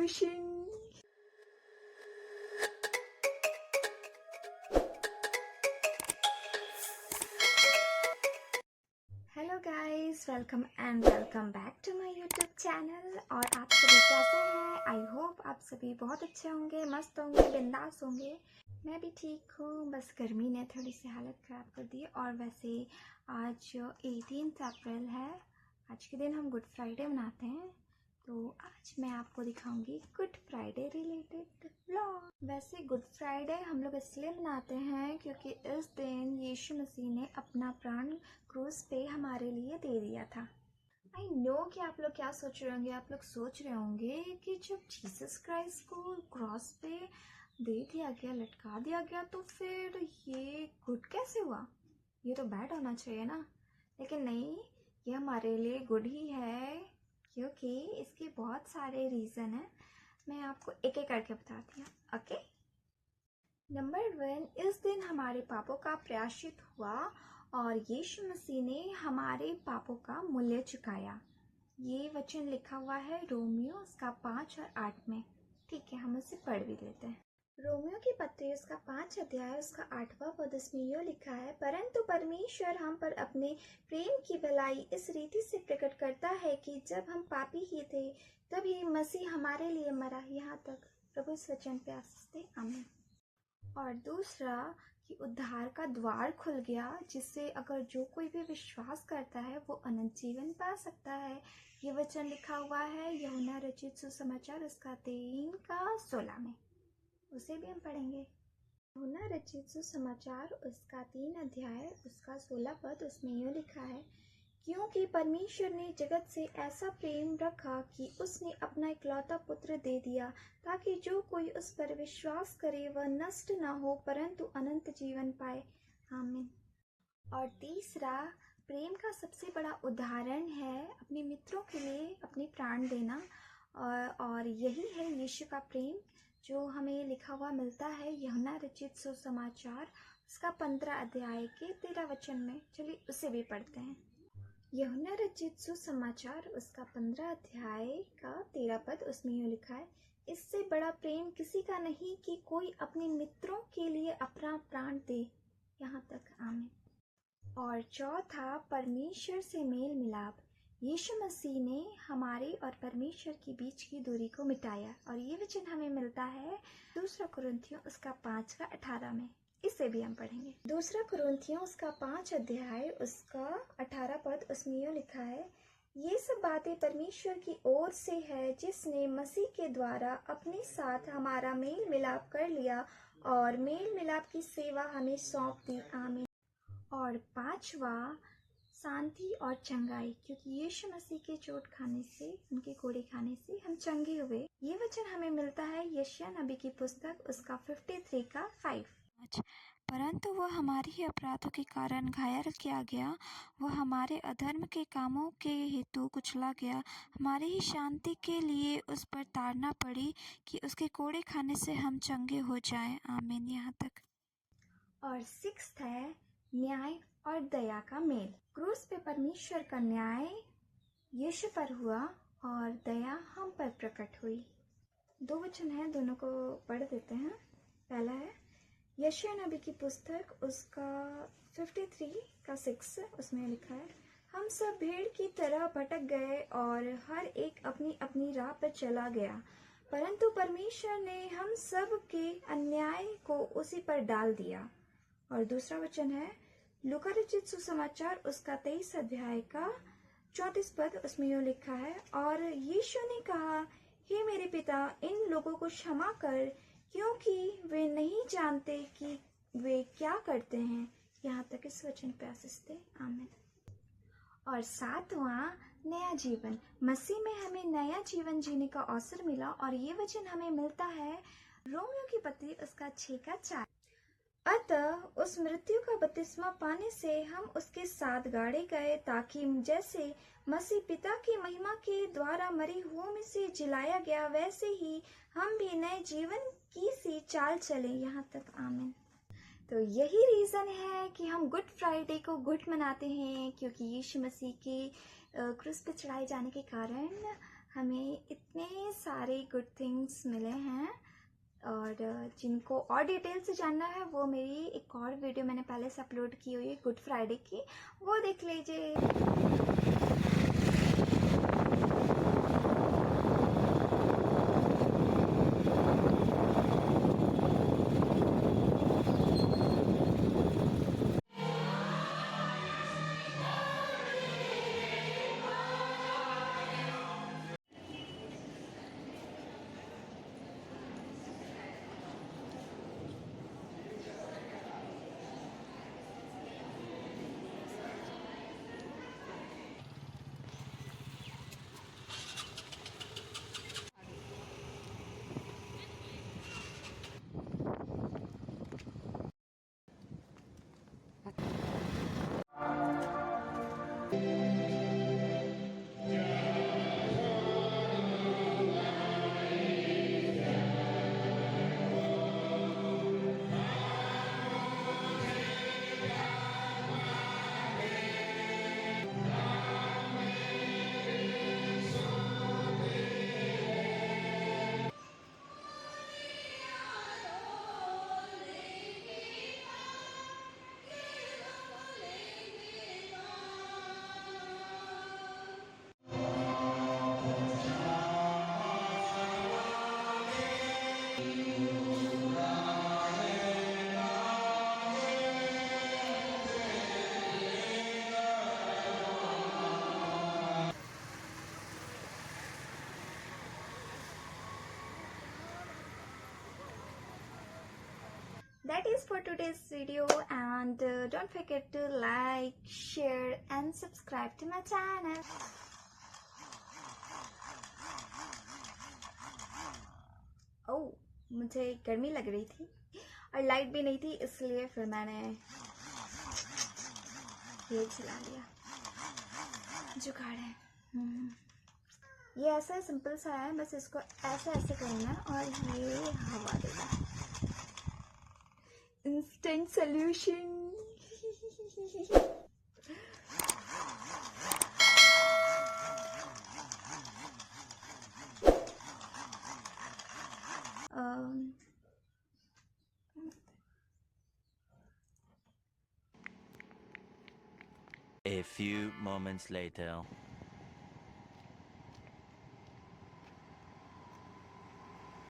Revolution. Hello guys, welcome and welcome back to my YouTube channel. और आप सभी कैसे हैं? आई होप आप सभी बहुत अच्छे होंगे, मस्त होंगे, बिंदास होंगे। मैं भी ठीक हूँ, बस गर्मी ने थोड़ी सी हालत ख़राब कर दी। और वैसे आज 18 अप्रैल है। आज के दिन हम गुड फ्राइडे मनाते हैं, तो आज मैं आपको दिखाऊंगी गुड फ्राइडे रिलेटेड व्लॉग। वैसे गुड फ्राइडे हम लोग इसलिए मनाते हैं क्योंकि इस दिन यीशु मसीह ने अपना प्राण क्रूस पे हमारे लिए दे दिया था। आई नो कि आप लोग क्या सोच रहे होंगे। आप लोग सोच रहे होंगे कि जब जीसस क्राइस्ट को क्रॉस पे दे दिया गया, लटका दिया गया, तो फिर ये गुड कैसे हुआ? ये तो बैड होना चाहिए ना। लेकिन नहीं, ये हमारे लिए गुड ही है क्योंकि इसके बहुत सारे रीज़न हैं। मैं आपको एक एक करके बताती हूँ, ओके। नंबर 1, इस दिन हमारे पापों का प्रायश्चित हुआ और यीशु मसीह ने हमारे पापों का मूल्य चुकाया। ये वचन लिखा हुआ है रोमियो उसका 5 और 8 में। ठीक है, हम उसे पढ़ भी लेते हैं। रोमियो की पत्री उसका 5 अध्याय उसका 8वां पद, इसमें यूँ लिखा है, परंतु परमेश्वर हम पर अपने प्रेम की भलाई इस रीति से प्रकट करता है कि जब हम पापी ही थे तभी मसीह हमारे लिए मरा। यहाँ तक प्रभु इस वचन पे आशीष दे, आमीन। और दूसरा कि उद्धार का द्वार खुल गया, जिससे अगर जो कोई भी विश्वास करता है वो अनंत जीवन पा सकता है। ये वचन लिखा हुआ है यूहन्ना रचित सुसमाचार उसका 3 का 16 में। उसे भी हम पढ़ेंगे। यूहन्ना रचित सुसमाचार उसका 3 अध्याय उसका 16 पद, उसमें यूँ लिखा है, क्योंकि परमेश्वर ने जगत से ऐसा प्रेम रखा कि उसने अपना इकलौता पुत्र दे दिया, ताकि जो कोई उस पर विश्वास करे वह नष्ट न हो परंतु अनंत जीवन पाए, आमीन। और तीसरा, प्रेम का सबसे बड़ा उदाहरण है अपने मित्रों के लिए अपने प्राण देना। और यही है यीशु का प्रेम, जो हमें लिखा हुआ मिलता है यूहन्ना रचित सुसमाचार उसका 15 अध्याय के 13 वचन में। चलिए उसे भी पढ़ते हैं। यूहन्ना रचित सुसमाचार उसका 15 अध्याय का 13 पद, उसमें यूँ लिखा है, इससे बड़ा प्रेम किसी का नहीं कि कोई अपने मित्रों के लिए अपना प्राण दे। यहाँ तक, आमीन। और चौथा, परमेश्वर से मेल मिलाप। यीशु मसीह ने हमारे और परमेश्वर के बीच की दूरी को मिटाया। और ये वचन हमें मिलता है 2 कुरिन्थियों उसका 5 का 18 में। इसे भी हम पढ़ेंगे। 2 कुरिन्थियों उसका 5 अध्याय उसका 18 पद, उसमें यूँ लिखा है, ये सब बातें परमेश्वर की ओर से है, जिसने मसीह के द्वारा अपने साथ हमारा मेल मिलाप कर लिया और मेल मिलाप की सेवा हमें सौंप दी, आमीन। और 5वां, शांति और चंगाई, क्योंकि यीशु मसीह के चोट खाने से, उनके कोड़े खाने से हम चंगे हुए। ये वचन हमें मिलता है यशायाह नबी की पुस्तक उसका 53 का 5। परंतु वह हमारी ही अपराधों के कारण घायल किया गया, वह हमारे अधर्म के कामों के हेतु कुचला गया, हमारी ही शांति के लिए उस पर ताड़ना पड़ी कि उसके कोड़े खाने से हम चंगे हो जाएं, आमीन। यहाँ तक। और 6 है न्याय और दया का मेल। क्रूस पे परमेश्वर का न्याय यीशु पर हुआ और दया हम पर प्रकट हुई। 2 वचन है, दोनों को पढ़ देते हैं। पहला है यशायाह नबी की पुस्तक उसका 53 का 6, उसमें लिखा है, हम सब भेड़ की तरह भटक गए और हर एक अपनी अपनी राह पर चला गया, परंतु परमेश्वर ने हम सब के अन्याय को उसी पर डाल दिया। और दूसरा वचन है लूका रचित सुसमाचार उसका 23 अध्याय का 34 पद, उसमें यूँ लिखा है, और यीशु ने कहा, हे मेरे पिता, इन लोगों को क्षमा कर, क्योंकि वे नहीं जानते कि वे क्या करते हैं। यहाँ तक इस वचन पे आशीष दे, आमीन। और 7वां, नया जीवन। मसीह में हमें नया जीवन जीने का अवसर मिला और ये वचन हमें मिलता है रोमियो की पत्री उसका 6 का 4। अतः उस मृत्यु का बपतिस्मा पाने से हम उसके साथ गाड़े गए, ताकि जैसे मसीह पिता की महिमा के द्वारा मरे हुओं में से जिलाया गया, वैसे ही हम भी नए जीवन की सी चाल चले। यहाँ तक, आमीन। तो यही रीज़न है कि हम गुड फ्राइडे को गुड मनाते हैं, क्योंकि यीशु मसीह के क्रूस पे चढ़ाए जाने के कारण हमें इतने सारे गुड थिंग्स मिले हैं, और जिनको और डिटेल से जानना है वो मेरी एक और वीडियो मैंने पहले से अपलोड की हुई है गुड फ्राइडे की, वो देख लीजिए। That is for today's video, and don't forget to like, share and subscribe to my channel. Oh, मुझे गर्मी लग रही थी और लाइट भी नहीं थी, इसलिए फिर मैंने ये चला लिया। जुगाड़ है। ये ऐसा सिंपल सा है, बस इसको ऐसे ऐसे करना और ये हवा देगा। Instant solution. A few moments later.